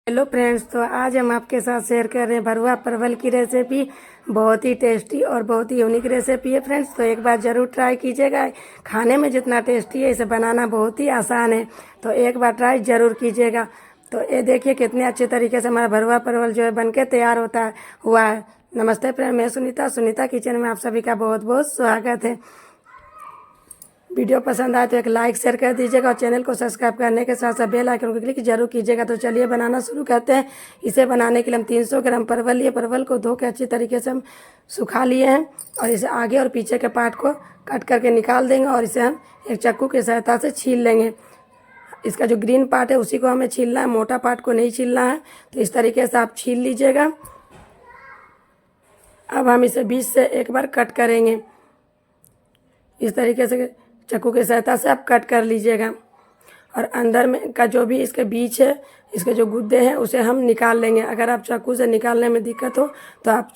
Hello friends, तो आज हम आपके साथ शेयर कर रहे हैं भरवा परवल की रेसिपी। बहुत ही टेस्टी और बहुत ही यूनिक रेसिपी है फ्रेंड्स, तो एक बार ज़रूर ट्राई कीजिएगा। खाने में जितना टेस्टी है, इसे बनाना बहुत ही आसान है, तो एक बार ट्राई ज़रूर कीजिएगा। तो ये देखिए कितने अच्छे तरीके से हमारा भरवा परवल जो है बनके तैयार हुआ है। नमस्ते फ्रेंड, मैं सुनीता किचन में आप सभी का बहुत बहुत स्वागत है। वीडियो पसंद आए तो एक लाइक शेयर कर दीजिएगा और चैनल को सब्सक्राइब करने के साथ साथ बेल आइकन को क्लिक जरूर कीजिएगा। तो चलिए बनाना शुरू करते हैं। इसे बनाने के लिए हम 300 ग्राम परवल लिए। परवल को धो के अच्छी तरीके से हम सुखा लिए हैं और इसे आगे और पीछे के पार्ट को कट करके निकाल देंगे और इसे हम एक चाकू की सहायता से छील लेंगे। इसका जो ग्रीन पार्ट है उसी को हमें छीलना है, मोटा पार्ट को नहीं छीलना है। तो इस तरीके से आप छील लीजिएगा। अब हम इसे बीच से एक बार कट करेंगे। इस तरीके से चाकू की सहायता से आप कट कर लीजिएगा और अंदर में का जो भी इसके बीच है, इसके जो गुद्दे हैं, उसे हम निकाल लेंगे। अगर आप चाकू से निकालने में दिक्कत हो तो आप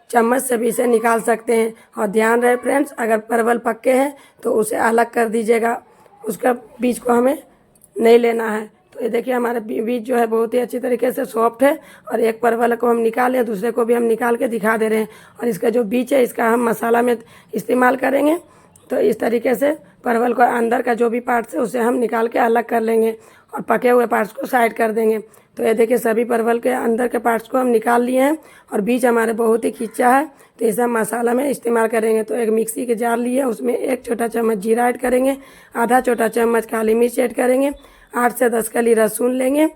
चम्मच से भी इसे निकाल सकते हैं। और ध्यान रहे फ्रेंड्स, अगर परवल पक्के हैं तो उसे अलग कर दीजिएगा, उसका बीज को हमें नहीं लेना है। तो ये देखिए हमारा बीज जो है बहुत ही अच्छी तरीके से सॉफ्ट है और एक परवल को हम निकाले, दूसरे को भी हम निकाल के दिखा दे रहे हैं। और इसका जो बीज है इसका हम मसाला में इस्तेमाल करेंगे। तो इस तरीके से परवल को अंदर का जो भी पार्ट्स है उसे हम निकाल के अलग कर लेंगे और पके हुए पार्ट्स को साइड कर देंगे। तो ये देखिए सभी परवल के अंदर के पार्ट्स को हम निकाल लिए हैं और बीज हमारे बहुत ही खिंचा है, तो इसे हम मसाला में इस्तेमाल करेंगे। तो एक मिक्सी के जार लिए, उसमें 1 छोटा चम्मच जीरा ऐड करेंगे, आधा छोटा चम्मच काली मिर्च ऐड करेंगे, 8 से 10 कली लहसुन लेंगे,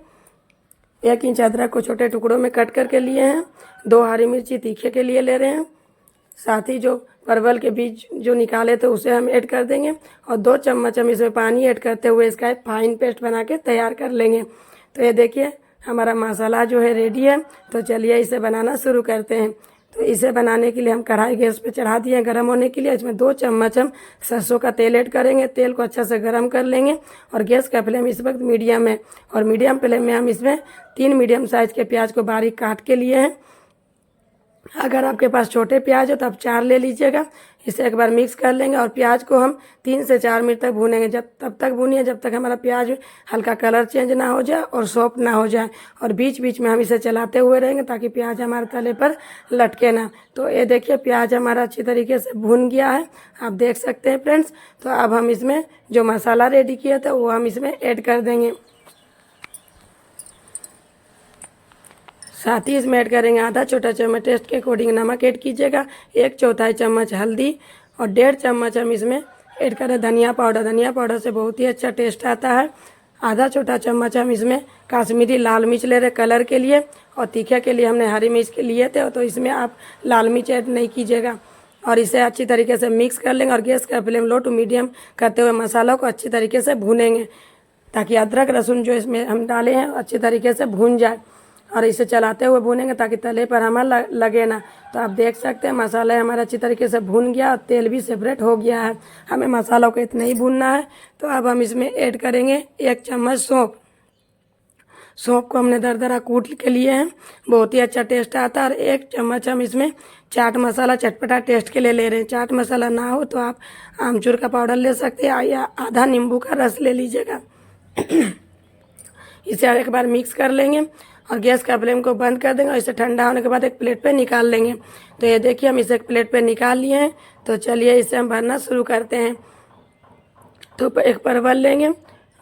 1 इंच अदरक को छोटे टुकड़ों में कट करके लिए हैं, 2 हरी मिर्ची तीखे के लिए ले रहे हैं। साथ ही जो परवल के बीज जो निकाले थे उसे हम ऐड कर देंगे और 2 चम्मच हम इसमें पानी ऐड करते हुए इसका एक फाइन पेस्ट बना के तैयार कर लेंगे। तो ये देखिए हमारा मसाला जो है रेडी है। तो चलिए इसे बनाना शुरू करते हैं। तो इसे बनाने के लिए हम कढ़ाई गैस पे चढ़ा दिए हैं गर्म होने के लिए। इसमें 2 चम्मच हम सरसों का तेल ऐड करेंगे। तेल को अच्छा से गर्म कर लेंगे और गैस का फ्लेम इस वक्त मीडियम है और मीडियम फ्लेम में हम इसमें 3 मीडियम साइज़ के प्याज को बारीक काट के लिए हैं। अगर आपके पास छोटे प्याज हो तो आप 4 ले लीजिएगा। इसे एक बार मिक्स कर लेंगे और प्याज को हम 3 से 4 मिनट तक भूनेंगे। तब तक भूनिए जब तक हमारा प्याज हल्का कलर चेंज ना हो जाए और सॉफ्ट ना हो जाए। और बीच बीच में हम इसे चलाते हुए रहेंगे ताकि प्याज हमारे तले पर लटके ना। तो ये देखिए प्याज हमारा अच्छी तरीके से भून गया है, आप देख सकते हैं फ्रेंड्स। तो अब हम इसमें जो मसाला रेडी किया था वो हम इसमें ऐड कर देंगे। साथ ही इसमें ऐड करेंगे आधा छोटा चम्मच टेस्ट के अकॉर्डिंग नमक ऐड कीजिएगा, 1/4 चम्मच हल्दी और 1.5 चम्मच हम इसमें ऐड करें धनिया पाउडर। धनिया पाउडर से बहुत ही अच्छा टेस्ट आता है। आधा छोटा चम्मच हम इसमें काश्मीरी लाल मिर्च ले रहे कलर के लिए और तीखे के लिए हमने हरी मिर्च के लिए थे, तो इसमें आप लाल मिर्च ऐड नहीं कीजिएगा। और इसे अच्छी तरीके से मिक्स कर लेंगे और गैस का फ्लेम लो टू मीडियम करते हुए मसालों को अच्छी तरीके से भूनेंगे ताकि अदरक लहसुन जो इसमें हम डाले हैं अच्छी तरीके से भून जाए। और इसे चलाते हुए भूनेंगे ताकि तले पर हमारा लगे ना। तो आप देख सकते हैं मसाला हमारा अच्छी तरीके से भून गया और तेल भी सेपरेट हो गया है। हमें मसालों को इतना ही भूनना है। तो अब हम इसमें ऐड करेंगे 1 चम्मच सौंफ। सौंफ को हमने दरदरा कूट के लिए हैं, बहुत ही अच्छा टेस्ट आता है। और 1 चम्मच हम इसमें चाट मसाला चटपटा टेस्ट के लिए ले रहे हैं। चाट मसाला ना हो तो आप आमचूर का पाउडर ले सकते हैं या आधा नींबू का रस ले लीजिएगा। इसे एक बार मिक्स कर लेंगे और गैस का फ्लेम को बंद कर देंगे और इसे ठंडा होने के बाद एक प्लेट पे निकाल लेंगे। तो ये देखिए हम इसे एक प्लेट पे निकाल लिए हैं। तो चलिए इसे हम भरना शुरू करते हैं। तो एक परवल लेंगे,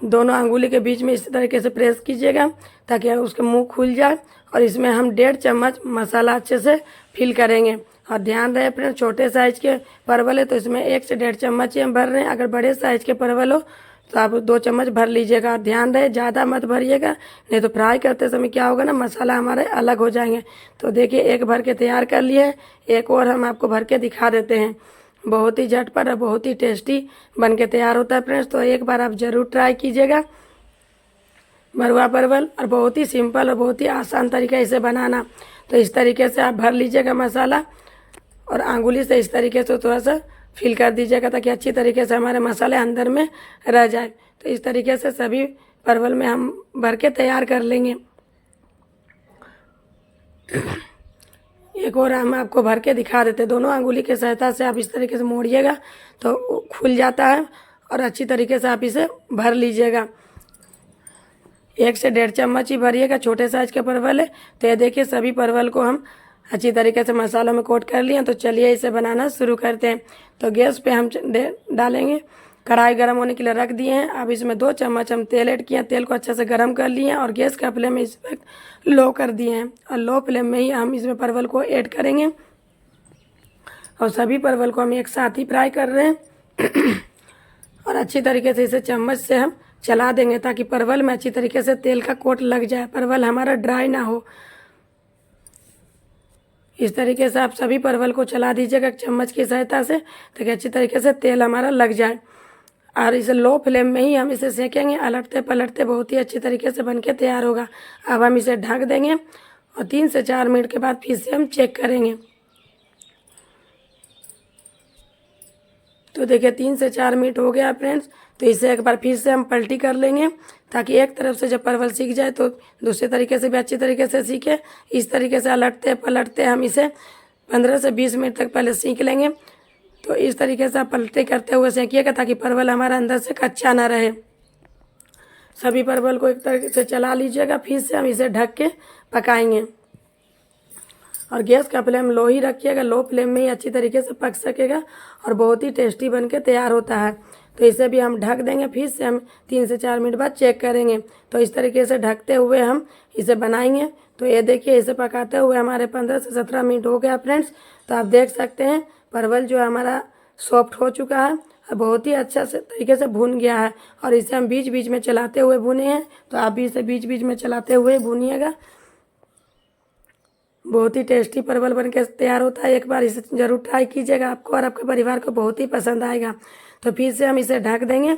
दोनों अंगुली के बीच में इस तरीके से प्रेस कीजिएगा ताकि उसका मुंह खुल जाए और इसमें हम 1.5 चम्मच मसाला अच्छे से फिल करेंगे। और ध्यान रहे फ्रेंड, छोटे साइज़ के परवल है तो इसमें 1 से 1.5 चम्मच ही हम भर रहे हैं। अगर बड़े साइज़ के परवल हो तो आप 2 चम्मच भर लीजिएगा। ध्यान रहे ज़्यादा मत भरिएगा, नहीं तो फ्राई करते समय क्या होगा ना, मसाला हमारे अलग हो जाएंगे। तो देखिए एक भर के तैयार कर लिए, एक और हम आपको भर के दिखा देते हैं। बहुत ही झटपट और बहुत ही टेस्टी बन के तैयार होता है फ्रेंड्स। तो एक बार आप ज़रूर ट्राई कीजिएगा भरवा परवल, और बहुत ही सिंपल और बहुत ही आसान तरीका इसे बनाना। तो इस तरीके से आप भर लीजिएगा मसाला और अंगुली से इस तरीके से थोड़ा सा फिल कर दीजिएगा ताकि अच्छी तरीके से हमारे मसाले अंदर में रह जाए। तो इस तरीके से सभी परवल में हम भर के तैयार कर लेंगे। एक और हम आपको भर के दिखा देते हैं। दोनों अंगुली की सहायता से आप इस तरीके से मोड़िएगा तो खुल जाता है और अच्छी तरीके से आप इसे भर लीजिएगा। 1 से 1.5 चम्मच ही भरिएगा, छोटे साइज का परवल है। तो ये देखिए सभी परवल को हम अच्छी तरीके से मसालों में कोट कर लिए। तो चलिए इसे बनाना शुरू करते हैं। तो गैस पे हम डालेंगे, कढ़ाई गर्म होने के लिए रख दिए हैं। अब इसमें 2 चम्मच हम तेल ऐड किए हैं। तेल को अच्छे से गर्म कर लिए हैं और गैस का फ्लेम इस वक्त लो कर दिए हैं और लो फ्लेम में ही हम इसमें परवल को ऐड करेंगे और सभी परवल को हम एक साथ ही फ्राई कर रहे हैं और अच्छी तरीके से इसे चम्मच से हम चला देंगे ताकि परवल में अच्छी तरीके से तेल का कोट लग जाए, परवल हमारा ड्राई ना हो। इस तरीके से आप सभी परवल को चला दीजिएगा चम्मच की सहायता से ताकि अच्छी तरीके से तेल हमारा लग जाए और इसे लो फ्लेम में ही हम इसे सेकेंगे, अलटते पलटते बहुत ही अच्छी तरीके से बनके तैयार होगा। अब हम इसे ढक देंगे और 3 से 4 मिनट के बाद फिर से हम चेक करेंगे। तो देखिए 3 से 4 मिनट हो गया फ्रेंड्स। तो इसे एक बार फिर से हम पलटी कर लेंगे ताकि एक तरफ से जब परवल सीख जाए तो दूसरे तरीके से भी अच्छी तरीके से सीखे। इस तरीके से अलटते पलटते हम इसे 15 से 20 मिनट तक पहले सीख लेंगे। तो इस तरीके से आप पलटे करते हुए सेकिएगा ताकि परवल हमारा अंदर से कच्चा ना रहे। सभी परवल को एक तरीके से चला लीजिएगा, फिर से हम इसे ढक के पकाएंगे और गैस का फ्लेम लो ही रखिएगा, लो फ्लेम में ही अच्छी तरीके से पक सकेगा और बहुत ही टेस्टी बनके तैयार होता है। तो इसे भी हम ढक देंगे, फिर से हम 3 से 4 मिनट बाद चेक करेंगे। तो इस तरीके से ढकते हुए हम इसे बनाएंगे। तो ये देखिए इसे पकाते हुए हमारे 15 से 17 मिनट हो गया फ्रेंड्स। तो आप देख सकते हैं परवल जो हमारा सॉफ्ट हो चुका है और बहुत ही अच्छा से तरीके से भून गया है और इसे हम बीच बीच में चलाते हुए भुने हैं। तो आप भी इसे बीच बीच में चलाते हुए भूनिएगा। बहुत ही टेस्टी परवल बनके तैयार होता है। एक बार इसे ज़रूर ट्राई कीजिएगा, आपको और आपके परिवार को बहुत ही पसंद आएगा। तो फिर से हम इसे ढक देंगे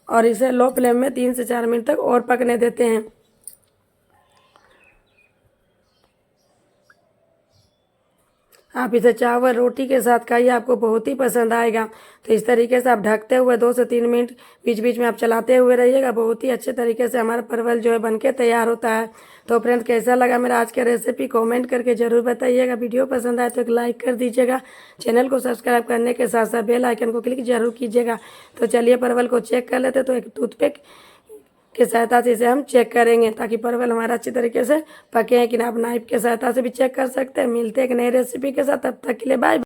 और इसे लो फ्लेम में 3 से 4 मिनट तक और पकने देते हैं। आप इसे चावल रोटी के साथ खाइए, आपको बहुत ही पसंद आएगा। तो इस तरीके से आप ढकते हुए 2 से 3 मिनट बीच बीच में आप चलाते हुए रहिएगा। बहुत ही अच्छे तरीके से हमारा परवल जो है बनके तैयार होता है। तो फ्रेंड्स कैसा लगा मेरा आज का रेसिपी कमेंट करके ज़रूर बताइएगा। वीडियो पसंद आए तो एक लाइक कर दीजिएगा। चैनल को सब्सक्राइब करने के साथ साथ बेल आइकन को क्लिक जरूर कीजिएगा। तो चलिए परवल को चेक कर लेते। तो एक टूथपिक की सहायता से इसे हम चेक करेंगे ताकि परवल हमारा अच्छी तरीके से पके हैं कि ना। आप नाइफ की सहायता से भी चेक कर सकते हैं। मिलते हैं एक नई रेसिपी के साथ, तब तक के लिए बाय।